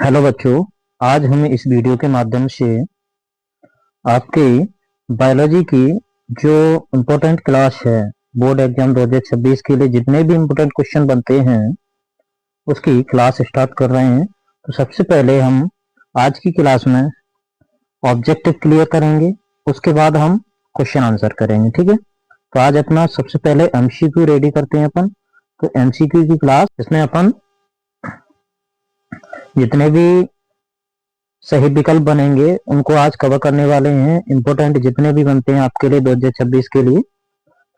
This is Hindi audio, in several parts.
हेलो बच्चों। आज हम इस वीडियो के माध्यम से आपके बायोलॉजी की जो इम्पोर्टेंट क्लास है बोर्ड एग्जाम 2026 के लिए जितने भी इम्पोर्टेंट क्वेश्चन बनते हैं उसकी क्लास स्टार्ट कर रहे हैं। तो सबसे पहले हम आज की क्लास में ऑब्जेक्टिव क्लियर करेंगे, उसके बाद हम क्वेश्चन आंसर करेंगे। ठीक है, तो आज अपना सबसे पहले एमसीक्यू रेडी करते हैं अपन। तो एमसीक्यू की क्लास, इसमें अपन जितने भी सही विकल्प बनेंगे उनको आज कवर करने वाले हैं। इंपोर्टेंट जितने भी बनते हैं आपके लिए 2026 के लिए,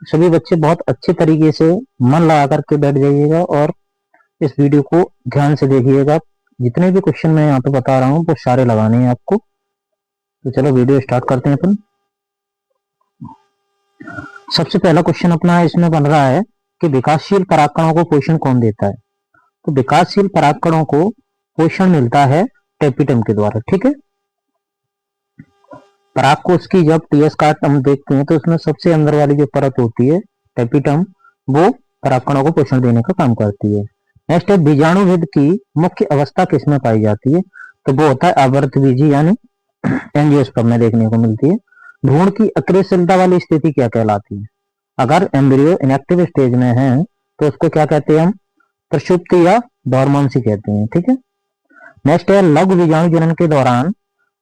सभी बच्चे बहुत अच्छे तरीके से मन लगा करके बैठ जाइएगा और इस वीडियो को ध्यान से देखिएगा। जितने भी क्वेश्चन मैं यहाँ पे बता रहा हूँ वो सारे लगाने हैं आपको। तो चलो वीडियो स्टार्ट करते हैं अपन। सबसे पहला क्वेश्चन अपना इसमें बन रहा है कि विकासशील परागकणों को पोषण कौन देता है। तो विकासशील परागकणों को पोषण मिलता है टेपिटम के द्वारा। ठीक है, परागकोश की जब टीएस काट हम देखते हैं तो उसमें सबसे अंदर वाली जो परत होती है टेपिटम, वो परागकणों को पोषण देने का काम करती है। नेक्स्ट है, बीजाणुविद की मुख्य अवस्था किसमें पाई जाती है। तो वो होता है आवर्त बीजी यानी एंजियोस्पर्म में देखने को मिलती है। भ्रूण की अक्रियशीलता वाली स्थिति क्या कहलाती है। अगर एम्ब्रियो इनएक्टिव स्टेज में है तो उसको क्या कहते हैं हम, प्रसुप्ति या डोरमेंसी कहते हैं। ठीक है, नेक्स्ट है, लघु बीजाणु जनन के दौरान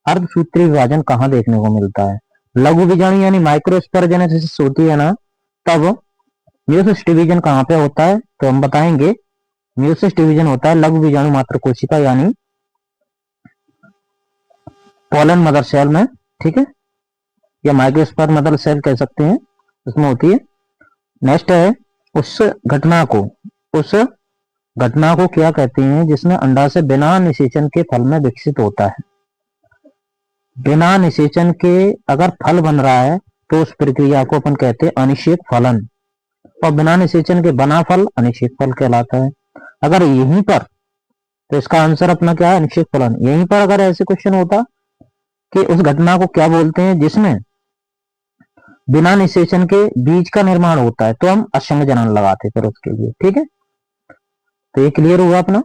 अर्धसूत्री विभाजन कहाँ देखने को मिलता है। लघु बीजाणु यानी माइक्रोस्पोरेजेनेसिस होती है ना, तब म्यूसिस डिवीजन कहाँ पे होता है। तो हम बताएंगे म्यूसिस डिवीजन होता है लघु बीजाणु मात्र कोशिका यानी पोलन मदर सेल में। ठीक है, या माइक्रोस्पोर मदर सेल कह सकते हैं, उसमें होती है। नेक्स्ट है, उस घटना को क्या कहते हैं जिसमें अंडा से बिना निषेचन के फल में विकसित होता है। बिना निषेचन के अगर फल बन रहा है तो उस प्रक्रिया को अपन कहते हैं अनिषेक फलन, और बिना निषेचन के बना फल अनिषेक फल कहलाता है। अगर यहीं पर, तो इसका आंसर अपना क्या है, अनिषेक फलन। यहीं पर अगर ऐसे क्वेश्चन होता कि उस घटना को क्या बोलते हैं जिसमें बिना निषेचन के बीज का निर्माण होता है, तो हम असंग जनन लगाते फिर उसके लिए। ठीक है, तो ये क्लियर हुआ अपना।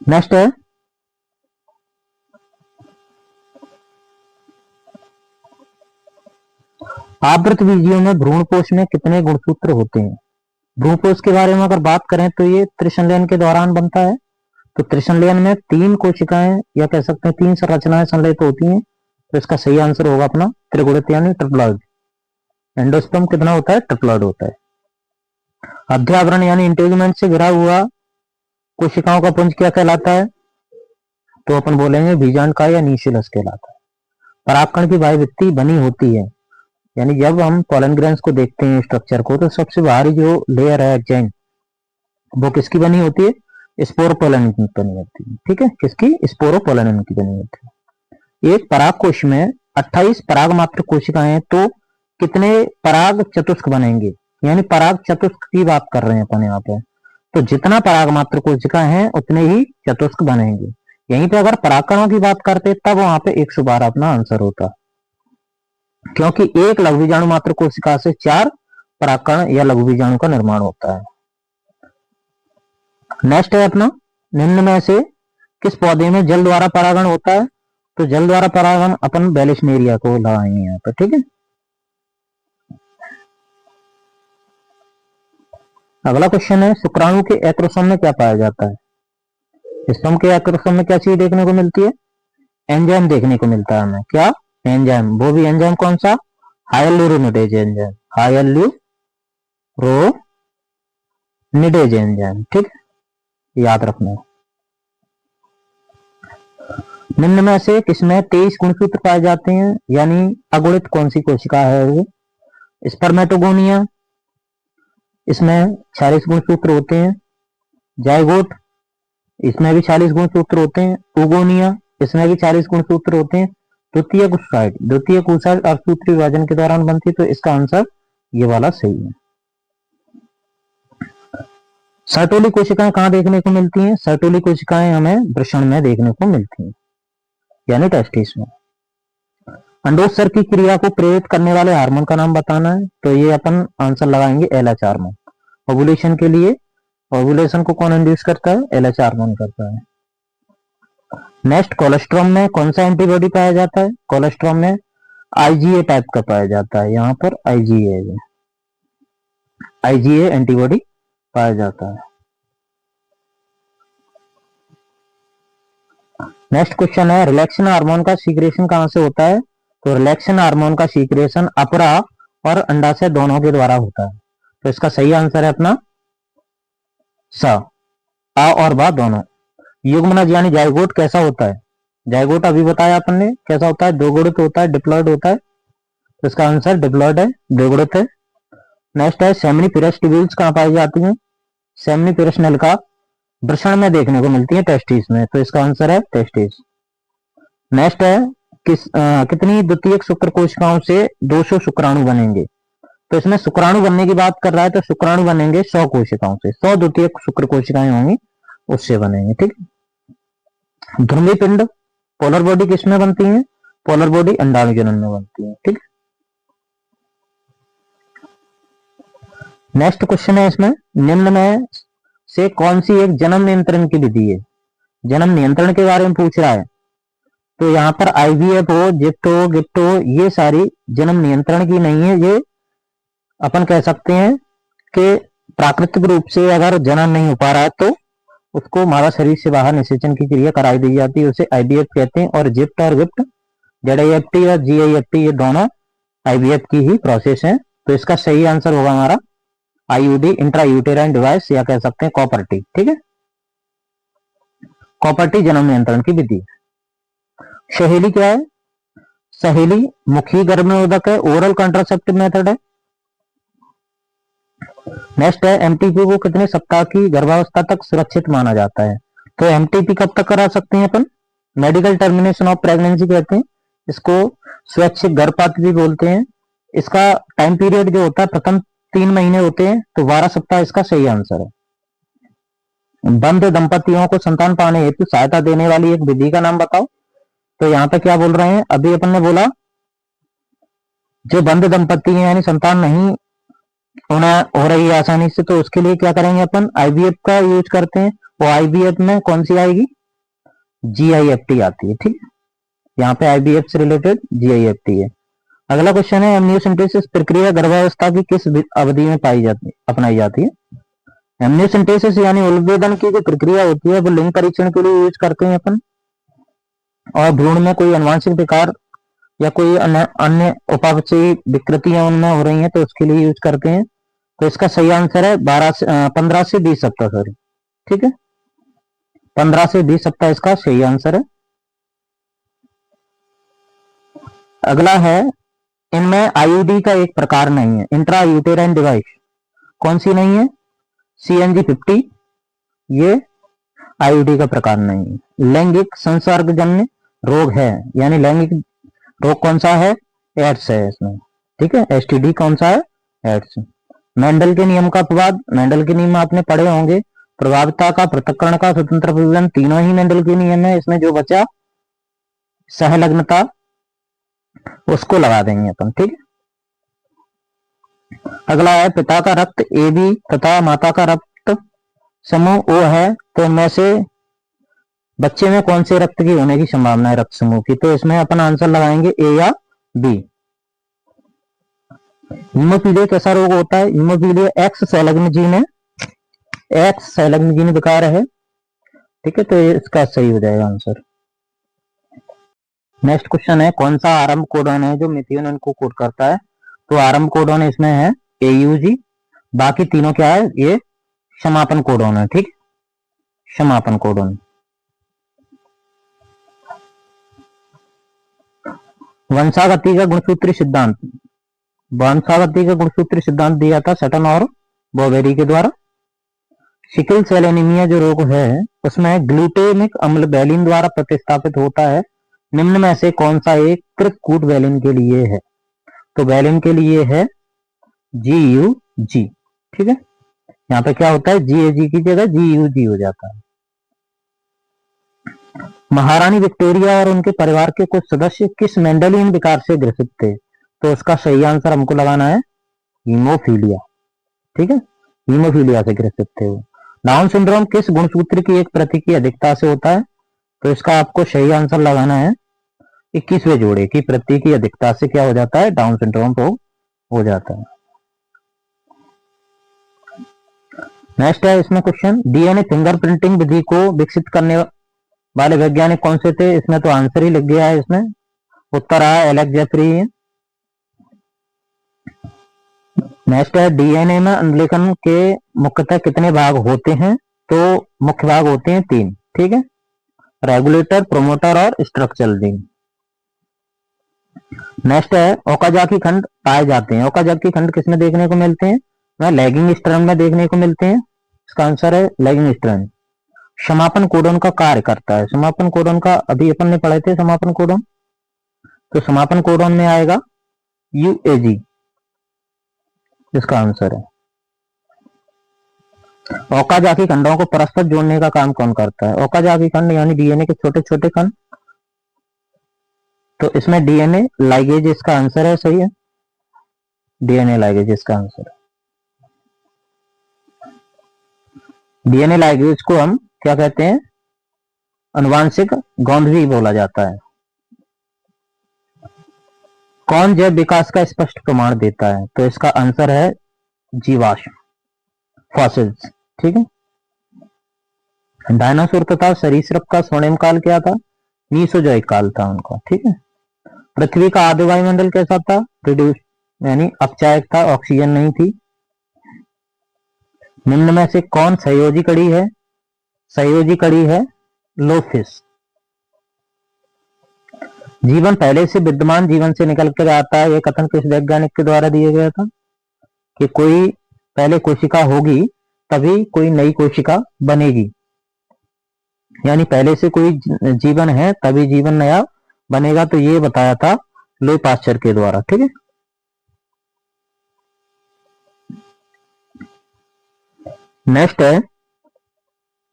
नेक्स्ट है, आवृत बीजियों में भ्रूणपोष में कितने गुणसूत्र होते हैं। भ्रूणपोष के बारे में अगर बात करें तो ये त्रिसंलयन के दौरान बनता है। तो त्रिसंलयन में 3 कोशिकाएं या कह सकते हैं 3 संरचनाएं संलयित होती हैं। तो इसका सही आंसर होगा अपना त्रिगुणित यानी ट्रिप्लॉइड। एंडोस्पर्म कितना होता है, ट्रिप्लॉइड होता है। अध्यावरण यानी इंटेगुमेंट से घिरा हुआ कोशिकाओं का पुंज क्या कहलाता है। तो अपन बोलेंगे बीजांड या न्यूक्लियस कहलाता है। परागकण की वायुवित्ती बनी होती है, यानी जब हम पोलन ग्रेन्स को देखते हैं स्ट्रक्चर को, तो सबसे बाहरी जो लेयर है एक्जेंट, वो किसकी बनी होती है, स्पोरोपोलन की बनी होती है। ठीक है, किसकी, स्पोरोपोलन की बनी होती है। एक पराग कोश में 28 पराग मात्र कोशिकाएं, तो कितने पराग चतुष्क बनेंगे, यानी पराग चतुष्क की बात कर रहे हैं अपन यहाँ पे। तो जितना पराग मात्र कोशिका है उतने ही चतुष्क बनेंगे। यहीं पे अगर परागकणों की बात करते तब वहां पे 112 अपना आंसर होता, क्योंकि एक लघु बीजाणु मात्र कोशिका से 4 परागकण या लघु बीजाणु का निर्माण होता है। नेक्स्ट है अपना, निम्न में से किस पौधे में जल द्वारा परागण होता है। तो जल द्वारा परागण अपन बेलिस्नेरिया को लगाएंगे यहाँ पे। ठीक है, अगला क्वेश्चन है, शुक्राणु के एक्रोसोम में क्या पाया जाता है। स्तंभ के एक्रोसोम में क्या चीज देखने को मिलती है, एंजाइम देखने को मिलता है हमें। क्या, एंजाइम। वो भी एंजाइम कौन सा, हाइल्यूरोनिडेज एंजाइम, हाइल्यूरोनिडेज एंजाइम। ठीक, याद रखना। निम्न में से किसमें 23 गुणसूत्र पाए जाते हैं, यानी अगुणित कौन सी कोशिका है वो। स्पर्मेटोगोनिया, इसमें 46 गुणसूत्र होते हैं। जायगोट, इसमें भी 40 गुणसूत्र होते हैं। उगोनिया, इसमें भी 40 गुणसूत्र होते हैं। द्वितीय कुसाइड अर्धसूत्री विभाजन के दौरान बनती है। तो इसका आंसर ये वाला सही है। सर्टोली कोशिकाएं कहां देखने को मिलती हैं। सर्टोली कोशिकाएं हमें वृषण में देखने को मिलती हैं, यानी टेस्टिस में। अंडोत्सर्ग की क्रिया को प्रेरित करने वाले हार्मोन का नाम बताना है। तो ये अपन आंसर लगाएंगे LH हार्मोन। ओवुलेशन के लिए ओव्यूलेशन को कौन इंड्यूस करता है? LH हार्मोन करता है। नेक्स्ट, कोलेस्ट्रॉम में कौन सा एंटीबॉडी पाया जाता है? कोलेस्ट्रॉम में IgA टाइप का पाया जाता है। यहाँ पर IgA एंटीबॉडी पाया जाता है। नेक्स्ट क्वेश्चन है, रिलैक्सेशन हार्मोन का सीक्रेशन कहां से होता है? तो रिलैक्सेशन हार्मोन का सीक्रेशन अपरा और अंडाशय दोनों के द्वारा होता है। तो इसका सही आंसर है अपना स, आ और बा दोनों। युग्मनज यानी जाइगोट कैसा होता है? जाइगोट अभी बताया अपन ने कैसा होता है, दो गुणित होता है, डिप्लॉयड होता है। तो इसका आंसर डिप्लॉयड है, द्विगुणित है। नेक्स्ट है, सेमिनिफेरस ट्यूब्यूल्स कहां पाई जाती हैं? सेमिनिफेरस नलिका वृषण में देखने को मिलती है, टेस्टिस में। तो इसका आंसर है टेस्टिस। नेक्स्ट है, कितनी द्वितीयक शुक्र कोशिकाओं से 200 शुक्राणु बनेंगे? तो इसमें शुक्राणु बनने की बात कर रहा है, तो शुक्राणु बनेंगे 100 कोशिकाओं से। 100 द्वितीयक शुक्र कोशिकाएं होंगी, उससे बनेंगे। ठीक, ध्रुवी पिंड पोलर बॉडी किसमें बनती है? पोलर बॉडी अंडाणु जनन में बनती है। ठीक, नेक्स्ट क्वेश्चन है, इसमें निम्न में से कौन सी एक जन्म नियंत्रण की विधि है? जन्म नियंत्रण के बारे में पूछ रहा है। तो यहाँ पर IVF हो, जिप्ट हो, गिफ्ट हो, ये सारी जन्म नियंत्रण की नहीं है। ये अपन कह सकते हैं कि प्राकृतिक रूप से अगर जनन नहीं हो पा रहा है तो उसको मादा शरीर से बाहर निषेचन की क्रिया कराई दी जाती है, उसे IVF कहते हैं। और जिप्ट और गिफ्ट, ZIFT या GIFT, ये दोनों IVF की ही प्रोसेस है। तो इसका सही आंसर होगा हमारा IUD, इंट्रा यूटेराइन डिवाइस, या कह सकते हैं कॉपर्टी। ठीक है, कॉपर्टी जन्म नियंत्रण की विधि। सहेली क्या है? सहेली मुखी गर्भनिरोधक है, ओरल कंट्रासेप्टिव मेथड है। नेक्स्ट है, MTP को कितने सप्ताह की गर्भावस्था तक सुरक्षित माना जाता है? तो MTP कब तक करा सकते हैं अपन? मेडिकल टर्मिनेशन ऑफ प्रेगनेंसी कहते हैं इसको, स्वैच्छिक गर्भपात भी बोलते हैं। इसका टाइम पीरियड जो होता है प्रथम 3 महीने होते हैं, तो 12 सप्ताह इसका सही आंसर है। बंद दंपतियों को संतान पाने हेतु सहायता देने वाली एक विधि का नाम बताओ। तो यहाँ पे क्या बोल रहे हैं? अभी अपन ने बोला जो बंद दंपति हैं यानी संतान नहीं हो रही है आसानी से, तो उसके लिए क्या करेंगे अपन? IVF का यूज करते हैं। वो IVF में कौन सी आएगी? GIFT आती है। ठीक, यहाँ पे IVF से रिलेटेड GIFT है। अगला क्वेश्चन है, एमनियोसेंटेसिस प्रक्रिया गर्भावस्था की किस अवधि में अपनाई जाती है? एमनियोसेंटेसिस यानी उलवेदन की जो प्रक्रिया होती है वो लिंग परीक्षण के लिए यूज करते हैं अपन, और भ्रूण में कोई अनुवांशिक विकार या कोई अन्य उपापचयी विकृतियां उनमें हो रही हैं तो उसके लिए यूज करते हैं। तो इसका सही आंसर है 15 से 20 सप्ताह, सॉरी। ठीक है, 15 से 20 सप्ताह इसका सही आंसर है। अगला है, इनमें IUD का एक प्रकार नहीं है, इंट्रा यूटेराइन डिवाइस कौन सी नहीं है? CNG50, ये IUD का प्रकार नहीं है। लैंगिक संसर्गजन्य रोग है, यानी लैंगिक रोग कौन सा है? एड्स है इसमें। ठीक है, STD कौन सा है? एड्स। मेंडल के नियम का अपवाद, मेंडल के नियम आपने पढ़े होंगे। प्रभाविता का, पृथक्करण का, स्वतंत्र प्रजनन, तीनों ही मेंडल के नियम है। इसमें जो बचा सहलग्नता, उसको लगा देंगे अपन। ठीक, अगला है, पिता का रक्त AB तथा माता का रक्त समूह O है, तो इनमें से बच्चे में कौन से रक्त की होने की संभावना है रक्त समूह की? तो इसमें अपन आंसर लगाएंगे A या B। हीमोफीलिया कैसा रोग होता है? हीमोफीलिया X संलग्न जीन है, X संलग्न जीन विकार है। ठीक है, तो इसका सही हो जाएगा आंसर। नेक्स्ट क्वेश्चन है, कौन सा आरंभ कोडन है जो मेथियोनिन को कोड करता है? तो आरंभ कोडन इसमें है AUG, बाकी तीनों क्या है? ये समापन कोडन है। ठीक, समापन कोडन। वंशागति का गुणसूत्री सिद्धांत, वंशागति का गुणसूत्री सिद्धांत दिया था सटन और बोवेरी के द्वारा। सिकल सेल एनीमिया जो रोग है उसमें ग्लूटेमिक अम्ल वैलिन द्वारा प्रतिस्थापित होता है। निम्न में से कौन सा एक कृतकूट वैलिन के लिए है? तो वैलिन के लिए है GUG। ठीक है, यहाँ पे क्या होता है? GAG की जगह GUG हो जाता है। महारानी विक्टोरिया और उनके परिवार के कुछ सदस्य किस मेंडेलियन विकार से ग्रसित थे? तो उसका सही आंसर हमको लगाना है हीमोफीलिया। ठीक है, हीमोफीलिया से ग्रसित थे वो। डाउन सिंड्रोम किस गुणसूत्र की एक प्रति की अधिकता से होता है? तो इसका आपको सही आंसर लगाना है 21वें जोड़े की प्रति की अधिकता से क्या हो जाता है? डाउन सिंड्रोम रोग हो जाता है। नेक्स्ट है इसमें क्वेश्चन, डीएनए फिंगरप्रिंटिंग विधि को विकसित करने वाले वैज्ञानिक कौन से थे? इसमें तो आंसर ही लिख गया है, इसमें उत्तर आया एलेक्स जेफरी है। नेक्स्ट है, डीएनए में अनुलेखन के मुख्यतः कितने भाग होते हैं? तो मुख्य भाग होते हैं 3, ठीक है, रेगुलेटर, प्रोमोटर और स्ट्रक्चरल जीन। नेक्स्ट है, ओकाजाकी खंड पाए जाते हैं। ओकाजाकी खंड किसमें देखने को मिलते हैं? लैगिंग स्ट्रैंड में देखने को मिलते हैं। इसका आंसर है लैगिंग स्ट्रैंड। समापन कोडन का कार्य करता है। समापन कोडन का अभी अपन ने पढ़े थे समापन कोडन, तो समापन कोडन में आएगा यूएजी, इसका आंसर है। ओकाजाकी खंडों को परस्पर जोड़ने का काम कौन करता है? ओकाजाकी खंड यानी डीएनए के छोटे छोटे खंड, तो इसमें डीएनए लाइगेज इसका आंसर है, सही है, डीएनए लाइगेज इसका आंसर है। डीएनए लाइगेज को हम क्या कहते हैं? अनुवांशिक गोंद भी बोला जाता है। कौन जैव विकास का स्पष्ट प्रमाण देता है? तो इसका आंसर है जीवाश्म, फॉसिल्स, ठीक है। डायनासोर तथा सरीसृप का स्वर्णिम काल क्या था? मीसोजोइक काल था उनका, ठीक है। पृथ्वी का आद्य वायुमंडल कैसा था? रिड्यूस यानी अपचायक था, ऑक्सीजन नहीं थी। निम्न में से कौन संयोजी कड़ी है? संयोजी कड़ी है लोफिस। जीवन पहले से विद्यमान जीवन से निकल कर आता है, यह कथन किस वैज्ञानिक के द्वारा दिया गया था? कि कोई पहले कोशिका होगी तभी कोई नई कोशिका बनेगी, यानी पहले से कोई जीवन है तभी जीवन नया बनेगा, तो ये बताया था लुई पाश्चर के द्वारा, ठीक है। नेक्स्ट है,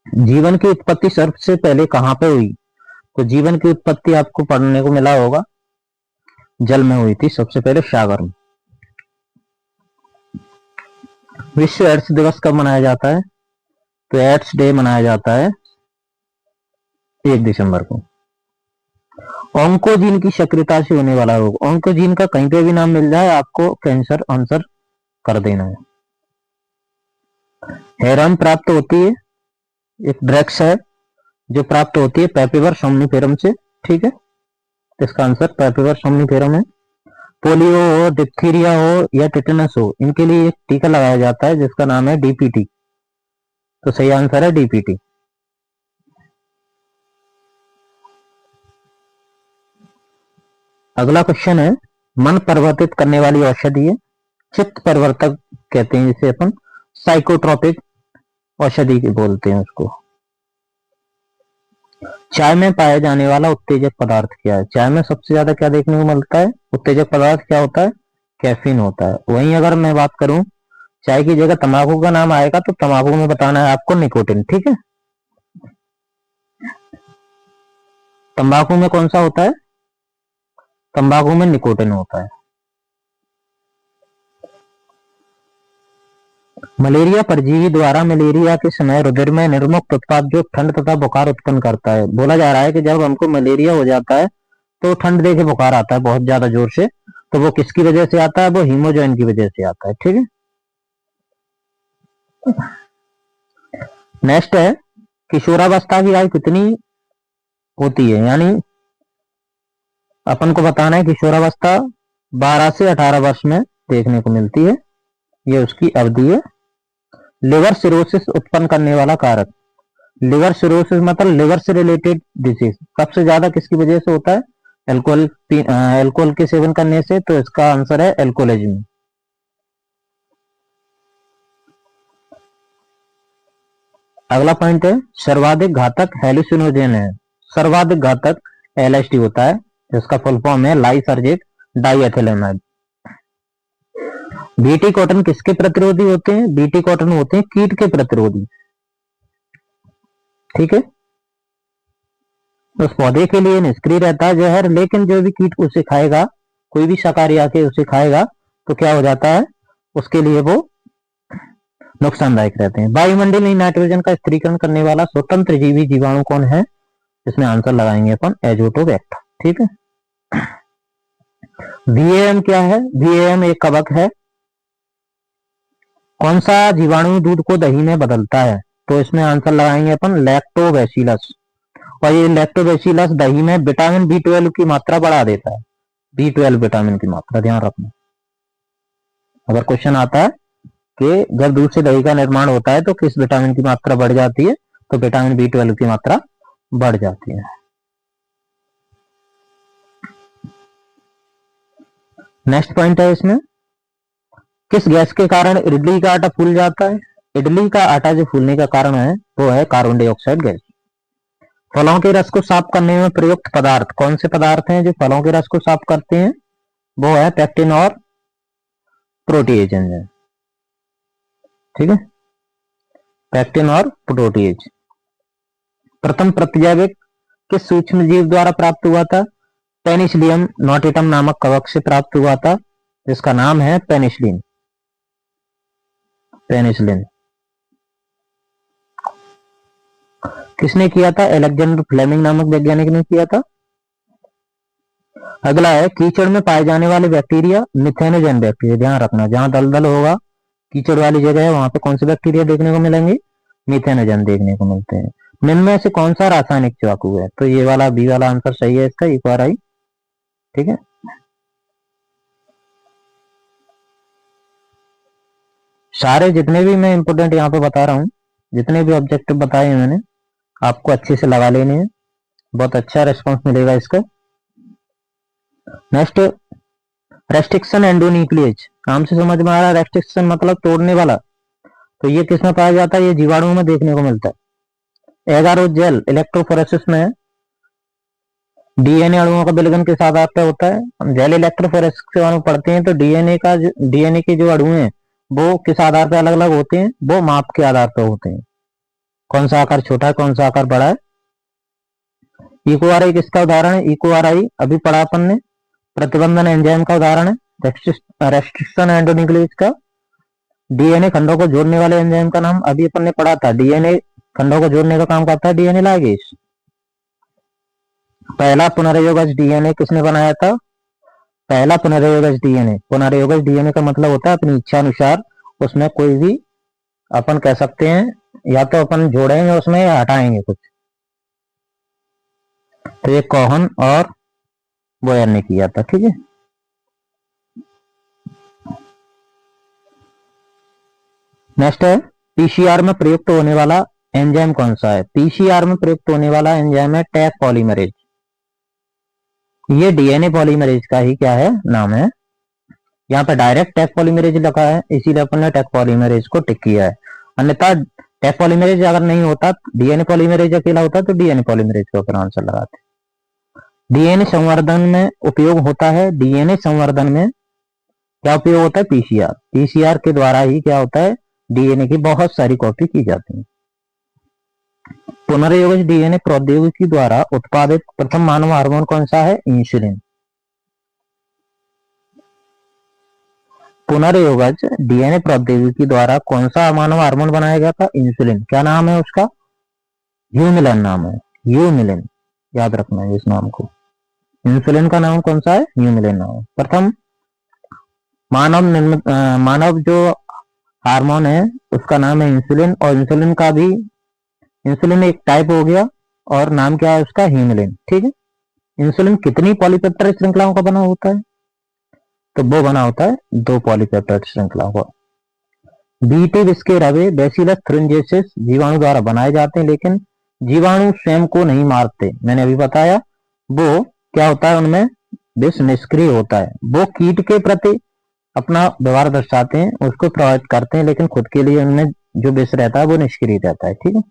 जीवन की उत्पत्ति सबसे पहले कहां पे हुई? तो जीवन की उत्पत्ति आपको पढ़ने को मिला होगा, जल में हुई थी सबसे पहले, सागर में। विश्व एड्स दिवस कब मनाया जाता है? तो एड्स डे मनाया जाता है 1 दिसंबर को। ऑन्कोजीन की सक्रियता से होने वाला रोग, ऑन्कोजीन का कहीं पे भी नाम मिल जाए आपको कैंसर आंसर कर देना है। हेरोइन प्राप्त होती है, एक ड्रग्स है जो प्राप्त होती है पैपिवर सोमनिफेरम से, ठीक है, इसका आंसर पैपिवर सोमनिफेरम है। पोलियो हो, डिप्थीरिया हो या टिटेनस हो, इनके लिए एक टीका लगाया जाता है जिसका नाम है डीपीटी, तो सही आंसर है डीपीटी। अगला क्वेश्चन है, मन परिवर्तित करने वाली औषधि है, चित्त परिवर्तक कहते हैं जिसे अपन, साइकोट्रोपिक औषधि बोलते हैं उसको। चाय में पाया जाने वाला उत्तेजक पदार्थ क्या है? चाय में सबसे ज्यादा क्या देखने को मिलता है? उत्तेजक पदार्थ क्या होता है? कैफीन होता है। वहीं अगर मैं बात करूं चाय की जगह तंबाकू का नाम आएगा तो तंबाकू में बताना है आपको निकोटिन, ठीक है। तंबाकू में कौन सा होता है? तंबाकू में निकोटिन होता है। मलेरिया परजीवी द्वारा मलेरिया के समय रुधिर में निर्मुक्त उत्पाद जो ठंड तथा बुखार उत्पन्न करता है। बोला जा रहा है कि जब हमको मलेरिया हो जाता है तो ठंड देके बुखार आता है बहुत ज्यादा जोर से, तो वो किसकी वजह से आता है? वो हीमोजोइन की वजह से आता है, ठीक है। नेक्स्ट है, किशोरावस्था की आयु कितनी होती है? यानी अपन को बताना है किशोरावस्था 12 से 18 वर्ष में देखने को मिलती है, ये उसकी अवधि है। लिवर सिरोसिस उत्पन्न करने वाला कारक, लिवर सिरोसिस मतलब लिवर से रिलेटेड डिजीज सबसे ज्यादा किसकी वजह से होता है? अल्कोहल के सेवन करने से, तो इसका आंसर है अल्कोहलिज्म। अगला पॉइंट है, सर्वाधिक घातक हेलुसिनोजन है। सर्वाधिक घातक एलएसडी होता है, जिसका फुल फॉर्म है लाइसर्जिक डाइएथिलेमाइड। बीटी कॉटन किसके प्रतिरोधी होते हैं? बीटी कॉटन होते हैं कीट के प्रतिरोधी, ठीक है। उस पौधे के लिए निष्क्रिय रहता है जहर, लेकिन जो भी कीट उसे खाएगा, कोई भी शाकाहारी आके उसे खाएगा तो क्या हो जाता है? उसके लिए वो नुकसानदायक रहते हैं। वायुमंडलीय नाइट्रोजन का स्थिरीकरण करने वाला स्वतंत्र जीवी जीवाणु कौन है? इसमें आंसर लगाएंगे अपन एजोटोबैक्टर। ठीक है। VAM क्या है? VAM एक कवक है। कौन सा जीवाणु दूध को दही में बदलता है? तो इसमें आंसर लगाएंगे अपन लैक्टोबैसिलस। और ये लैक्टोबैसिलस दही में विटामिन B12 की मात्रा बढ़ा देता है। B12 विटामिन की मात्रा ध्यान रखना। अगर क्वेश्चन आता है कि जब दूध से दही का निर्माण होता है तो किस विटामिन की मात्रा बढ़ जाती है, तो विटामिन B12 की मात्रा बढ़ जाती है। नेक्स्ट पॉइंट है इसमें, किस गैस के कारण इडली का आटा फूल जाता है? इडली का आटा जो फूलने का कारण है वो है कार्बन डाइऑक्साइड गैस। फलों के रस को साफ करने में प्रयुक्त पदार्थ कौन से पदार्थ हैं जो फलों के रस को साफ करते हैं? वो है पेक्टिन और प्रोटीएज एंजाइम। ठीक है, पेक्टिन और प्रोटीएज। प्रथम प्रतिजैविक किस सूक्ष्म जीव द्वारा प्राप्त हुआ था? पेनिसिलियम नोटिटम नामक कवक से प्राप्त हुआ था, जिसका नाम है पेनिसिलिन। पेनिसिलिन किसने किया था? अलेक्जेंडर फ्लेमिंग नामक वैज्ञानिक ने किया था। अगला है, कीचड़ में पाए जाने वाले बैक्टीरिया मिथेनोजन बैक्टीरिया। ध्यान रखना, जहां दलदल होगा, कीचड़ वाली जगह है, वहां पे कौन से बैक्टीरिया देखने को मिलेंगे? मिथेनोजन देखने को मिलते हैं। निम्न में से कौन सा रासायनिक चाकू है? तो ये वाला बी वाला आंसर सही है इसका, इक्वाराई। ठीक है, सारे जितने भी मैं इंपोर्टेंट यहाँ पे बता रहा हूँ, जितने भी ऑब्जेक्टिव बताए हैं मैंने, आपको अच्छे से लगा लेने हैं, बहुत अच्छा रेस्पॉन्स मिलेगा इसका। नेक्स्ट, रेस्ट्रिक्शन एंडोन्यूक्लियेज, नाम से समझ में आ रहा है, रेस्ट्रिक्शन मतलब तोड़ने वाला। तो ये किसमें पाया जाता है? ये जीवाणुओं में देखने को मिलता है। एगारोजेल इलेक्ट्रोफोरेसिस में डीएनए अणुओं का विलयन किस आधार पर होता है? हम जेल इलेक्ट्रोफोरेसिस के बारे में पढ़ते हैं, तो डीएनए के जो अणु हैं वो किस आधार पर अलग अलग होते हैं? वो माप के आधार पर होते हैं। कौन सा आकार छोटा है, कौन सा आकार बड़ा है। इक्वाराई किसका उदाहरण है? इक्वाराई अभी पढ़ा अपन ने, प्रतिबंधन एंजाइम का उदाहरण है। रेस्ट्रिक्शन एंडोन्यूक्लियेज का डीएनए खंडों को जोड़ने वाले एंजाइम का नाम अभी अपन ने पढ़ा था। डीएनए खंडों को जोड़ने का काम करता है डीएनए लाइगेज। पहला पुनर्योगज डीएनए किसने बनाया था? पहला पुनर्योगज डीएनए। पुनर्योगज डीएनए का मतलब होता है अपनी इच्छा अनुसार उसमें कोई भी अपन कह सकते हैं, या तो अपन जोड़ेंगे उसमें या हटाएंगे कुछ। तो ये कोहन और बोयर ने किया था। ठीक है, नेक्स्ट है, पीसीआर में प्रयुक्त होने वाला एंजाइम कौन सा है? पीसीआर में प्रयुक्त होने वाला एंजाइम है टैक पॉलीमरेज। ये डीएनए पॉलीमरेज का ही क्या है, नाम है। यहाँ पे डायरेक्ट टैक पॉलीमरेज लिखा है, इसीलिए अपन ने टैक पॉलीमरेज को टिक किया है। अन्यथा टैक पॉलीमरेज अगर नहीं होता, डीएनए पॉलीमरेज अकेला होता, तो डीएनए पॉलीमरेज का ऊपर आंसर लगाते। डीएनए संवर्धन में उपयोग होता है, डीएनए संवर्धन में क्या उपयोग होता है? पीसीआर। पीसीआर के द्वारा ही क्या होता है? डीएनए की बहुत सारी कॉपी की जाती है। पुनर्योगज डीएनए प्रौद्योगिकी द्वारा उत्पादित प्रथम मानव हार्मोन कौन सा है? इंसुलिन। पुनर्योगज डीएनए प्रौद्योगिकी द्वारा कौन सा मानव हार्मोन बनाया गया था? इंसुलिन। क्या नाम है उसका? ह्यूमिलिन नाम है, ह्यूमिलिन। याद रखना है इस नाम को। इंसुलिन का नाम कौन सा है? ह्यूमिलिन नाम है। प्रथम मानव जो हार्मोन है उसका नाम है इंसुलिन, और इंसुलिन का भी, इंसुलिन एक टाइप हो गया और नाम क्या है उसका? ह्यूमिलिन। ठीक है, इंसुलिन कितनी पॉलीपेप्टाइड श्रृंखलाओं का बना होता है? तो वो बना होता है 2 पॉलीपेप्टाइड श्रृंखलाओं का। बीटी विस्के रवे बैसिलस थ्रिंजेसिस जीवाणु द्वारा बनाए जाते हैं, लेकिन जीवाणु स्वयं को नहीं मारते। मैंने अभी बताया, वो क्या होता है, उनमें विष निष्क्रिय होता है। वो कीट के प्रति अपना व्यवहार दर्शाते हैं, उसको प्रभावित करते हैं, लेकिन खुद के लिए उनमें जो विष रहता है वो निष्क्रिय रहता है। ठीक है,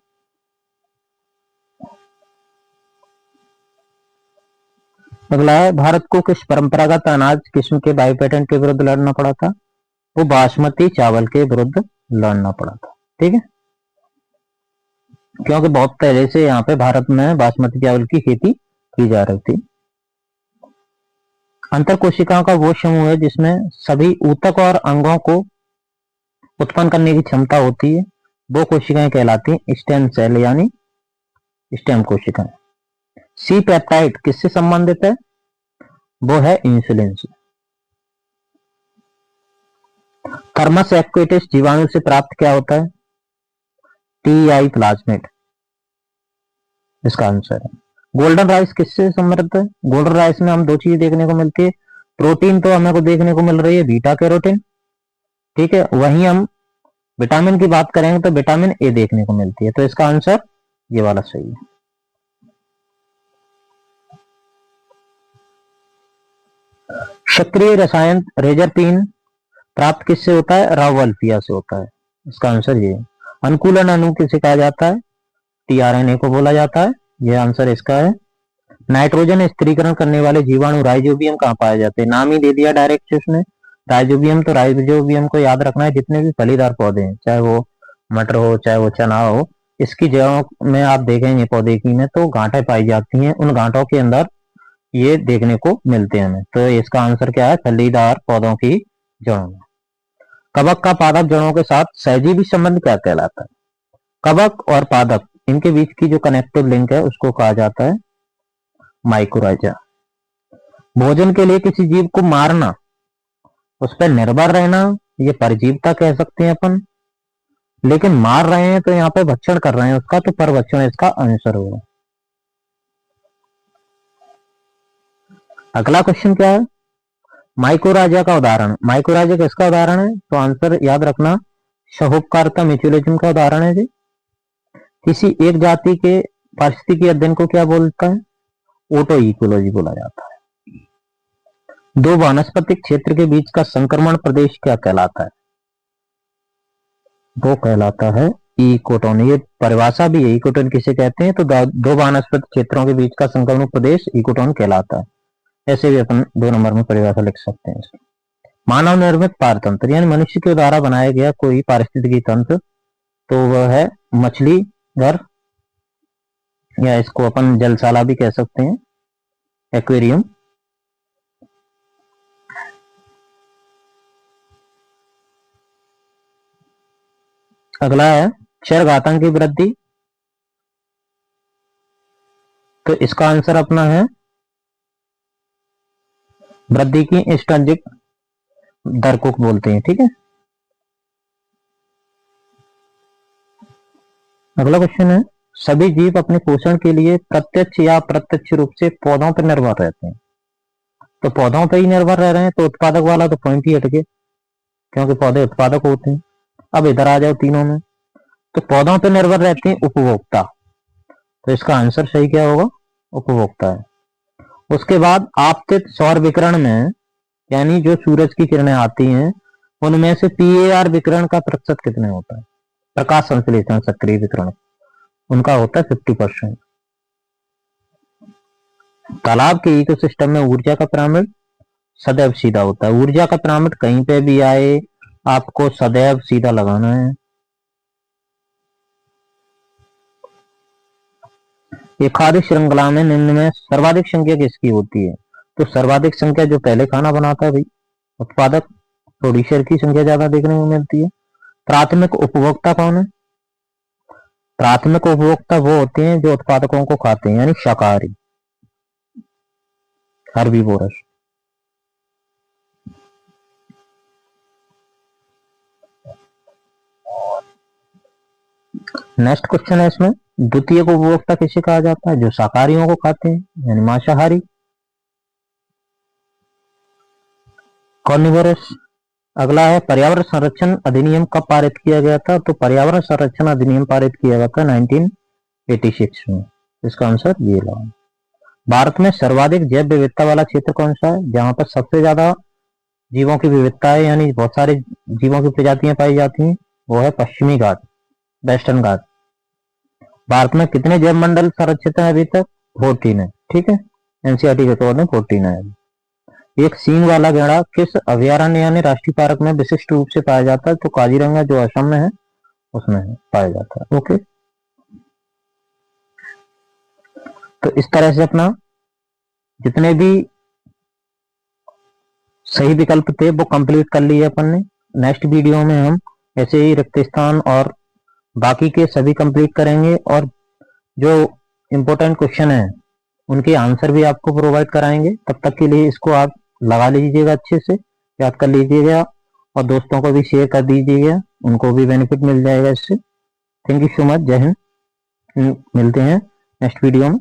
अगला है, भारत को किस परंपरागत अनाज किस्म के बायो पेटेंट के विरुद्ध लड़ना पड़ा था? वो बासमती चावल के विरुद्ध लड़ना पड़ा था। ठीक है, क्योंकि बहुत पहले से यहाँ पे भारत में बासमती चावल की खेती की जा रही थी। अंतर कोशिकाओं का वो समूह है जिसमें सभी ऊतक और अंगों को उत्पन्न करने की क्षमता होती है, वो कोशिकाएं कहलाती हैं स्टेम सेल यानी स्टेम कोशिकाएं। सी पेप्टाइड किससे संबंधित है? वो है इंसुलिन से। थर्मस एक्वेटिस जीवाणु से प्राप्त क्या होता है? टीआई प्लाज्मिड इसका आंसर है। गोल्डन राइस किससे समृद्ध है? गोल्डन राइस में हम दो चीज देखने को मिलती है, प्रोटीन तो हमें को देखने को मिल रही है बीटा कैरोटीन, ठीक है, वहीं हम विटामिन की बात करेंगे तो विटामिन ए देखने को मिलती है, तो इसका आंसर ये वाला सही है। सक्रिय रसायन रेजरपीन प्राप्त किससे होता है? रावल्फिया से होता है, इसका आंसर ये है। अनुकूलन अणु किसे कहा जाता है? टीआरएनए को बोला जाता है, यह आंसर इसका है। नाइट्रोजन स्थिरीकरण करने वाले जीवाणु राइजोबियम कहाँ पाए जाते हैं? नाम ही दे दिया डायरेक्ट उसने राइजोबियम, तो राइजोबियम को याद रखना है। जितने भी फलीदार पौधे हैं, चाहे वो मटर हो चाहे वो चना हो, इसकी जड़ों में आप देखेंगे पौधे की में तो गांठें पाई जाती हैं, उन गांठों के अंदर ये देखने को मिलते हैं हमें, तो इसका आंसर क्या है? फलीदार पौधों की जड़ों में। कवक का पादप जड़ों के साथ सहजीवी संबंध क्या कहलाता है? कवक और पादप इनके बीच की जो कनेक्टिव लिंक है उसको कहा जाता है माइकोराइजा। भोजन के लिए किसी जीव को मारना, उस पर निर्भर रहना, ये परजीवता कह सकते हैं अपन, लेकिन मार रहे हैं तो यहाँ पे भक्षण कर रहे हैं उसका, तो परभक्षण इसका आंसर होगा। अगला क्वेश्चन क्या है? माइकोराजा का उदाहरण। माइकोराजा किसका उदाहरण है? तो आंसर याद रखना शाहूकारता म्यूचुअलिज्म का उदाहरण है जी। किसी एक जाति के पारिस्थितिकी अध्ययन को क्या बोलता है? ओटो इकोलॉजी बोला जाता है। दो वानस्पतिक क्षेत्र के बीच का संक्रमण प्रदेश क्या कहलाता है? वो कहलाता है इकोटोन। ये परिभाषा भी है, इकोटोन किसे कहते हैं? तो दो वानस्पतिक क्षेत्रों के बीच का संक्रमण प्रदेश इकोटोन कहलाता है। ऐसे भी अपन 2 नंबर में परिभाषा लिख सकते हैं। मानव निर्मित पारतंत्र यानी मनुष्य के द्वारा बनाया गया कोई पारिस्थितिकी तंत्र, तो वह है मछली घर, या इसको अपन जलशाला भी कह सकते हैं, एक्वेरियम। अगला है क्षय घातांक की वृद्धि, तो इसका आंसर अपना है वृद्धि की इंस्टेंजिक दर को बोलते हैं, ठीक है। अगला क्वेश्चन है सभी जीव अपने पोषण के लिए प्रत्यक्ष या अप्रत्यक्ष रूप से पौधों पर निर्भर रहते हैं, तो पौधों पर ही निर्भर रह रहे हैं, तो उत्पादक वाला तो पॉइंट ही हट गया, क्योंकि पौधे उत्पादक होते हैं। अब इधर आ जाओ तीनों में, तो पौधों पर निर्भर रहते हैं उपभोक्ता, तो इसका आंसर सही क्या होगा? उपभोक्ता है। उसके बाद आपतित सौर विकिरण में, यानी जो सूरज की किरणें आती हैं उनमें से पीएआर विकिरण का प्रतिशत कितने होता है? प्रकाश संश्लेषण सक्रिय विकिरण, उनका होता है 50%। तालाब के इकोसिस्टम में ऊर्जा का पिरामिड सदैव सीधा होता है। ऊर्जा का पिरामिड कहीं पे भी आए आपको सदैव सीधा लगाना है। एक खाद्य श्रृंखला में निम्न में सर्वाधिक संख्या किसकी होती है? तो सर्वाधिक संख्या जो पहले खाना बनाता है भाई, उत्पादक, प्रोड्यूसर की संख्या ज्यादा देखने को मिलती है। प्राथमिक उपभोक्ता कौन है? प्राथमिक उपभोक्ता वो होते हैं जो उत्पादकों को खाते हैं, यानी शाकाहारी, हर्बीवोरस। नेक्स्ट क्वेश्चन है इसमें, द्वितीय उपभोक्ता किसे कहा जाता है? जो शाकाहारियों को खाते हैं, यानी मांसाहारी, कार्निवोरस। अगला है पर्यावरण संरक्षण अधिनियम कब पारित किया गया था? तो पर्यावरण संरक्षण अधिनियम पारित किया गया था 1986 में, इसका आंसर ये लगा। भारत में सर्वाधिक जैव विविधता वाला क्षेत्र कौन सा है? जहां पर सबसे ज्यादा जीवों की विविधता है, यानी बहुत सारे जीवों की प्रजातियां पाई जाती हैं, वो है पश्चिमी घाट, वेस्टर्न घाट। भारत में कितने जैव मंडल संरक्षित हैं अभी तक? 14 है, ठीक है, एनसीईआरटी के तौर में 14 है। एक सींग वाला गैंडा किस अभयारण्य यानी राष्ट्रीय पार्क में विशिष्ट रूप से पाया जाता है? तो काजीरंगा जो असम में है उसमें है, पाया जाता है। ओके, तो इस तरह से अपना जितने भी सही विकल्प थे वो कंप्लीट कर लिए अपन ने। नेक्स्ट वीडियो में हम ऐसे ही रिक्त स्थान और बाकी के सभी कंप्लीट करेंगे, और जो इम्पोर्टेंट क्वेश्चन है उनके आंसर भी आपको प्रोवाइड कराएंगे। तब तक के लिए इसको आप लगा लीजिएगा, अच्छे से याद कर लीजिएगा, और दोस्तों को भी शेयर कर दीजिएगा, उनको भी बेनिफिट मिल जाएगा इससे। Thank you so much. जय हिंद। मिलते हैं नेक्स्ट वीडियो में।